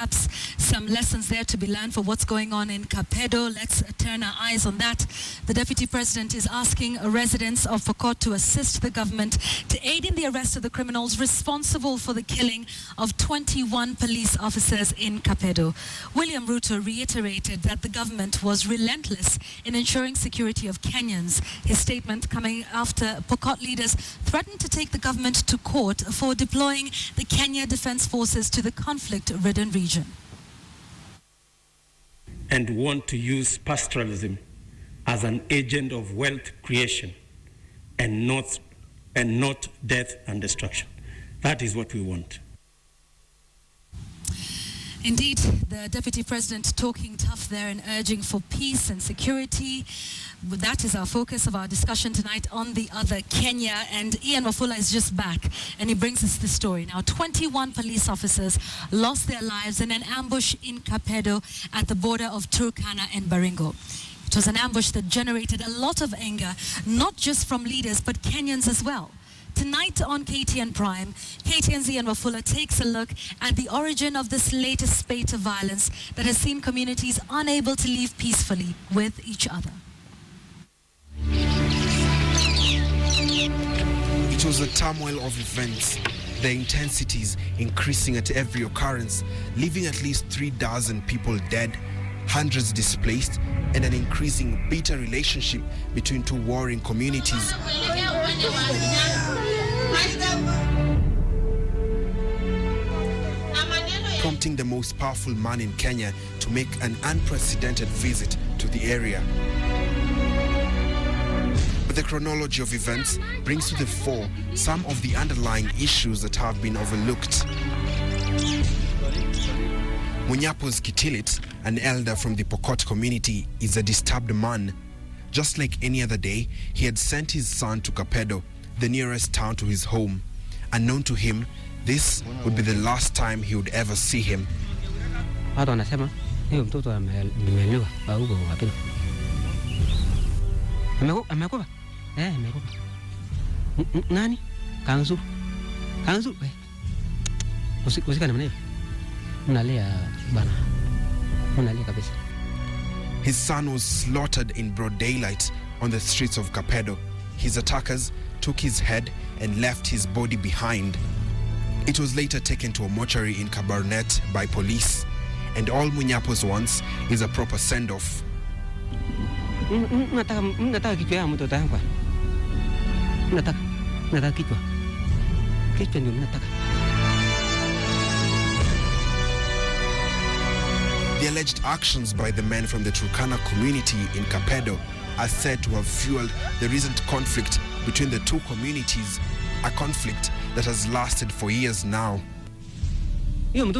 perhaps some lessons there to be learned for what's going on in Kapedo. Let's turn our eyes on that. The Deputy President is asking residents of Pokot to assist the government to aid in the arrest of the criminals responsible for the killing of 21 police officers in Kapedo. William Ruto reiterated that the government was relentless in ensuring security of Kenyans. His statement coming after Pokot leaders threatened to take the government to court for deploying the Kenya Defense Forces to the conflict-ridden region. And want to use pastoralism as an agent of wealth creation and not death and destruction. That is what we want. Indeed, the Deputy President talking tough there and urging for peace and security. That is our focus of our discussion tonight on the other Kenya. And Ian Wafula is just back and he brings us the story. Now, 21 police officers lost their lives in an ambush in Kapedo at the border of Turkana and Baringo. It was an ambush that generated a lot of anger, not just from leaders, but Kenyans as well. Tonight on KTN Prime, KTN's Ian Wafula takes a look at the origin of this latest spate of violence that has seen communities unable to live peacefully with each other. It was a turmoil of events, the intensities increasing at every occurrence, leaving at least 3 dozen people dead, hundreds displaced, and an increasing bitter relationship between two warring communities. Prompting the most powerful man in Kenya to make an unprecedented visit to the area. But the chronology of events brings to the fore some of the underlying issues that have been overlooked. Munyapos Kitilit, an elder from the Pokot community, is a disturbed man. Just like any other day, he had sent his son to Kapedo, the nearest town to his home. Unknown to him, this would be the last time he would ever see him. His son was slaughtered in broad daylight on the streets of Kapedo. His attackers took his head and left his body behind. It was later taken to a mortuary in Kabarnet by police, and all Munyapos wants is a proper send-off. The alleged actions by the men from the Turkana community in Kapedo are said to have fueled the recent conflict between the two communities, a conflict that has lasted for years now. From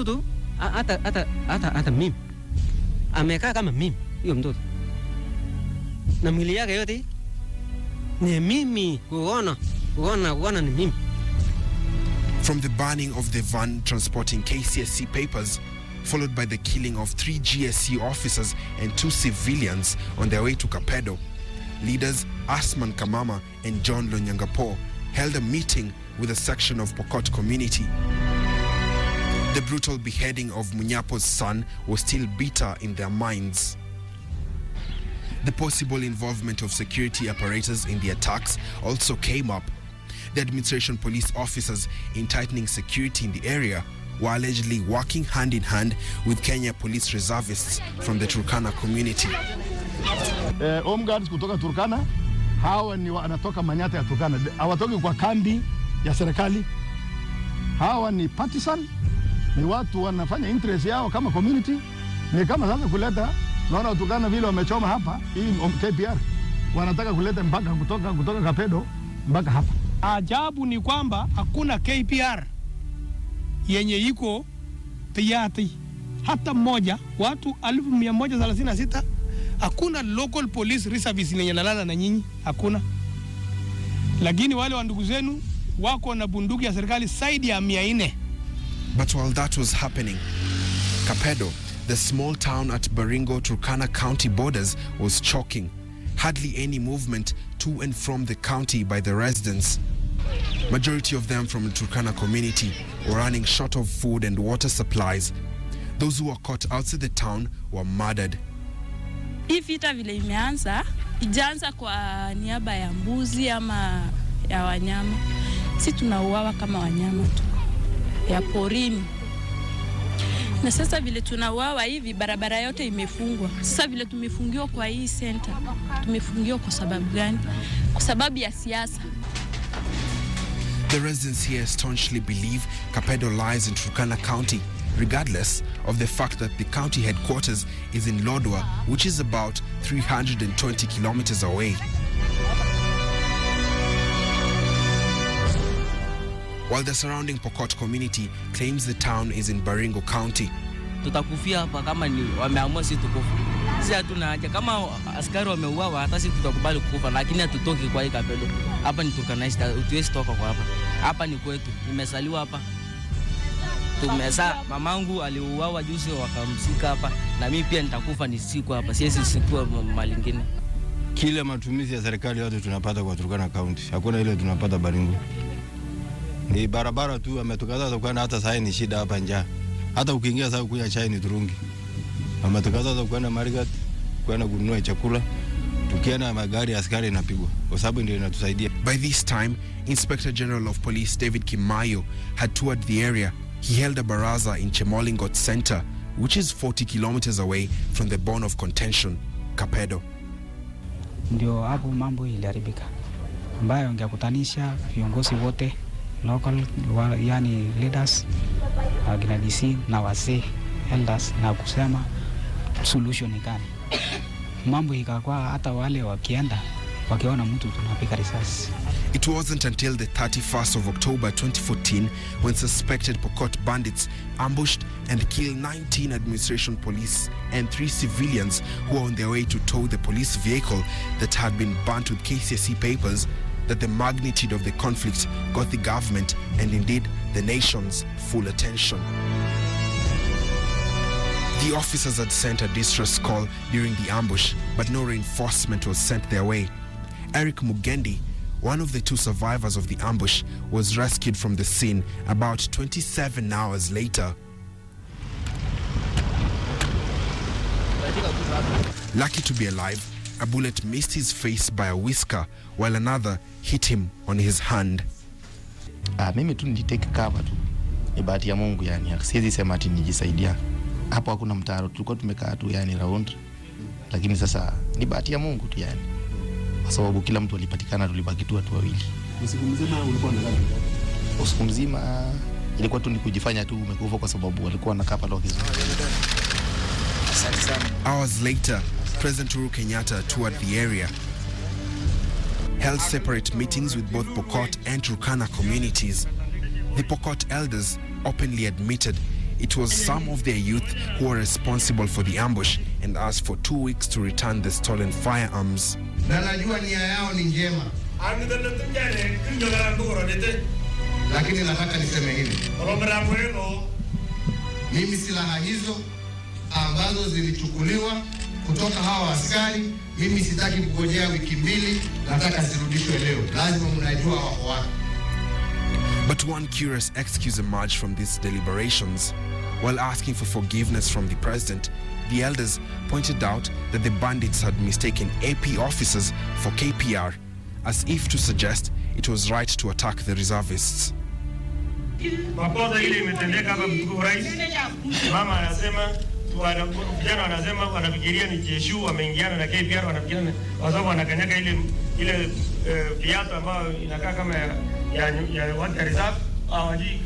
the burning of the van transporting KCSE papers, followed by the killing of 3 GSC officers and 2 civilians on their way to Kapedo, leaders Asman Kamama and John Lonyangapo held a meeting with a section of Pokot community. The brutal beheading of Munyapo's son was still bitter in their minds. The possible involvement of security apparatus in the attacks also came up. The administration police officers in tightening security in the area were allegedly working hand in hand with Kenya police reservists from the Turkana community. Home guards kutoka Turkana, hawa ni wanatoka Manyata ya Turkana, hawatoki kwa kambi ya serikali. Hawa ni partisan, ni watu wanafanya interest yao kama community. Ni kama sasa kuleta, naona Turkana vile wamechoma hapa, hii KPR, wanataka kuleta mpaka kutoka Kapedo mpaka hapa. Ajabu ni kwamba hakuna KPR yenye iko tayari hata mmoja, watu 1136. Hakuna local police reservice yenye nalala na nyinyi, hakuna. Lakini wale wa ndugu zenu wako na bunduki ya serikali zaidi ya 400. But while that was happening, Kapedo, the small town at Baringo, Turkana County borders, was choking. Hardly any movement to and from the county by the residents. Majority of them from the Turkana community were running short of food and water supplies. Those who were caught outside the town were murdered. Hii vita vile imeanza, ijaanza kwa niaba ya mbuzi ama ya wanyama. Sisi tunauawa kama wanyama tu ya porini. Na sasa vile tunauawa hivi, barabara yote imefungwa. Sasa vile tumefungiwa kwa hii center, tumefungiwa kwa sababu gani? Kwa sababu ya siasa. The residents here staunchly believe Kapedo lies in Turkana County, regardless of the fact that the county headquarters is in Lodwar, which is about 320 kilometers away. While the surrounding Pokot community claims the town is in Baringo County. Tutakufia hapa kama ni wameamua sisi tukufa. Sisi hatuna haja kama askari wameuawa, hata sisi tutakubali kukufa, lakini hatutoki kwa hii Kapedo. Hapa ni Turkana, hatuwezi toka kwa hapa. Hapa ni kwetu. Nimesaliwa hapa. Tumesa mamangu aliuawa juzi wakamsika hapa, na mimi pia nitakufa nisiku hapa. Siwezi sikua malingine. Kile matumizi ya serikali yote tunapata kwa Turkana County. Hakuna ile tunapata Baringo. Ni barabara tu ametukaza Turkana, hata sasa ni shida hapa njaa. Hata ukiingia sasa kunywa chai ni turungi. Ametukaza Turkana Marigat kwenda kununua chakula. Tukienda magari askari inapigwa. Kwa sababu ndio inatusaidia. By this time, Inspector General of Police David Kimayo had toured the area. He held a baraza in Chemolingot Center, which is 40 kilometers away from the bone of contention, Kapedo. Ndio hapo mambo iliharibika, ambayo ingekutanisha viongozi wote local, yani leaders, akina DC na wazee elders, na kusema solution ni gani. Mambo ikakuwa hata wale wakienda wakiona mtu tunapiga risasi. It wasn't until the 31st of October 2014 when suspected Pokot bandits ambushed and killed 19 administration police and 3 civilians who were on their way to tow the police vehicle that had been burnt with KCSE papers that the magnitude of the conflict got the government and indeed the nation's full attention. The officers had sent a distress call during the ambush, but no reinforcement was sent their way. Eric Mugendi, one of the 2 survivors of the ambush, was rescued from the scene about 27 hours later. Lucky to be alive, a bullet missed his face by a whisker, while another hit him on his hand. Mimi tu nilitake cover tu. Ni bahati ya Mungu yani. Siwezi sema ati nijisaidia. Hapo hakuna mtaro, tulikuwa tumekaa tu yani round. Lakini sasa ni bahati ya Mungu tu yani. Kwa sababu kila mtu alipatikana, tulibaki tu watu wawili. Usiku mzima ulikuwa unalala? Usiku mzima ilikuwa tu ni kujifanya tu umekufa kwa sababu walikuwa wanakaa pale wakizunguka. Hours later, President Uhuru Kenyatta toured the area, held separate meetings with both Pokot and Turkana communities. The Pokot elders openly admitted it was some of their youth who were responsible for the ambush and asked for 2 weeks to return the stolen firearms. Na najua nia yao ni njema, lakini nataka niseme hivi, mimi silaha hizo ambazo zilichukuliwa kutoka hawa askari, mimi sitaki kungojea wiki mbili, nataka zirudishwe leo. Lazima mnajua wako wapi. But one curious excuse emerged from these deliberations. While asking for forgiveness from the president, the elders pointed out that the bandits had mistaken AP officers for KPR, as if to suggest it was right to attack the reservists. Makosa ile imetendeka hapa mtukufu rais. Mama anasema, vijana wanasema wanafikiria ni jeshu wameingiana na KPR, wanafikiria kwa sababu wanakanyaga ile viatu ambayo inakaa kama ya watu reserve, hawaji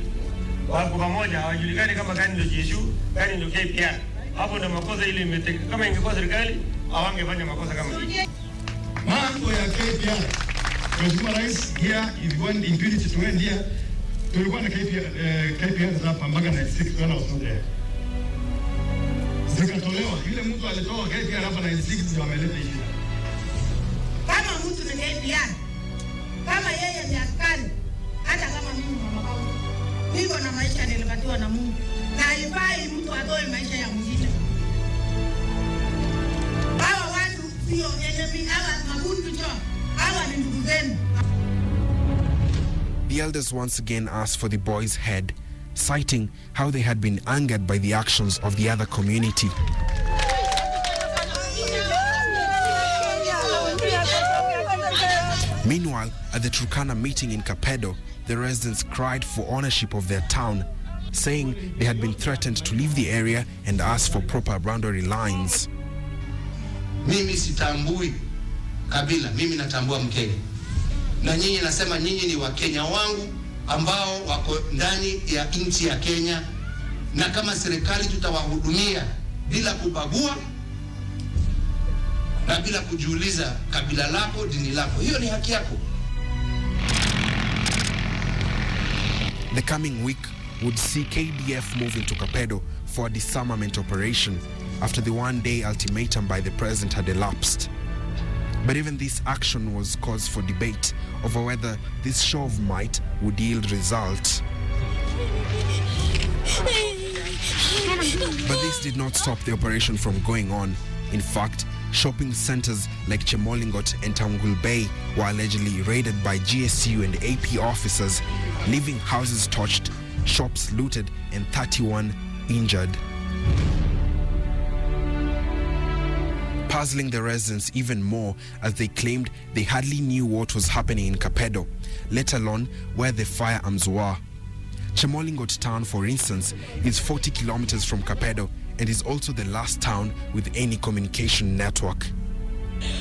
wako pamoja, hawajulikani kama gani ndio jeshu, gani ndio KPR. Hapo ndio makosa ile imetendeka. Kama ingekuwa serikali hawangefanya makosa kama hiyo. Mambo ya KPR, Mheshimiwa Rais, here ilikuwa ni impunity to end here. Tulikuwa na KPR hapa mpaka 96 wana usonge. Zikatolewa. Yule mtu alitoa KPR hapa 96 ndio ameleta hii. Kama mtu ni KPR, kama yeye ni askari, hata kama mimi ni mama wangu, niko na maisha nilipatiwa na Mungu. Na haifai mtu atoe maisha ya mwingine. Hawa watu sio enemy, hawa mabudu jo. Hawa ni ndugu zenu. The elders once again asked for the boy's head, citing how they had been angered by the actions of the other community. Meanwhile, at the Turkana meeting in Kapedo, the residents cried for ownership of their town, saying they had been threatened to leave the area and asked for proper boundary lines. Mimi sitambui kabila, mimi natambua Mkenya. Na nyinyi nasema nyinyi ni Wakenya wangu ambao wako ndani ya nchi ya Kenya, na kama serikali tutawahudumia bila kubagua na bila kujiuliza kabila lako, dini lako. Hiyo ni haki yako. The coming week would see KDF move into Kapedo for a disarmament operation after the one-day ultimatum by the president had elapsed. But even this action was cause for debate over whether this show of might would yield results. But this did not stop the operation from going on. In fact, shopping centers like Chemolingot and Tangul Bay were allegedly raided by GSU and AP officers, leaving houses torched, shops looted, and 31 injured. Puzzling the residents even more, as they claimed they hardly knew what was happening in Kapedo, let alone where the firearms were. Chemolingot town, for instance, is 40 kilometers from Kapedo and is also the last town with any communication network.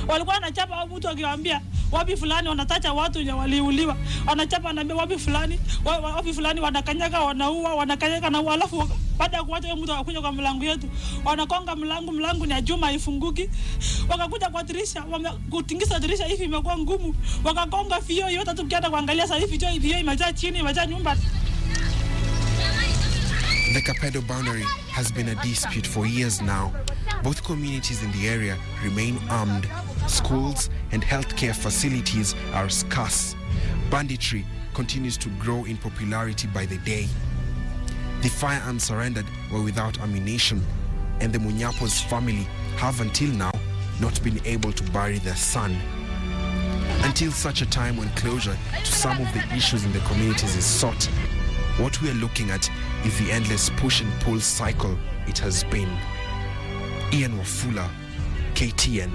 Walikuwa wanachapa mtu akiwaambia wapi fulani wanatacha watu wenye waliuliwa, wanachapa anaambia wapi fulani wanakanyaga wanaua na alafu baada ya kuacha mtu akakuja kwa mlango yetu wanakonga mlango ni Juma ifunguki, wakakuja kwa dirisha kutingisa dirisha hivi imekuwa ngumu, wakakonga fio yote, tukienda kuangalia sasa hivi fio imejaa chini, imejaa nyumba. The Kapedo boundary has been a dispute for years now. Both communities in the area remain armed. Schools and healthcare facilities are scarce. Banditry continues to grow in popularity by the day. The firearms surrendered were without ammunition, and the Munyapos family have until now not been able to bury their son. Until such a time when closure to some of the issues in the communities is sought, what we are looking at is the endless push and pull cycle it has been. Ian Wafula, KTN.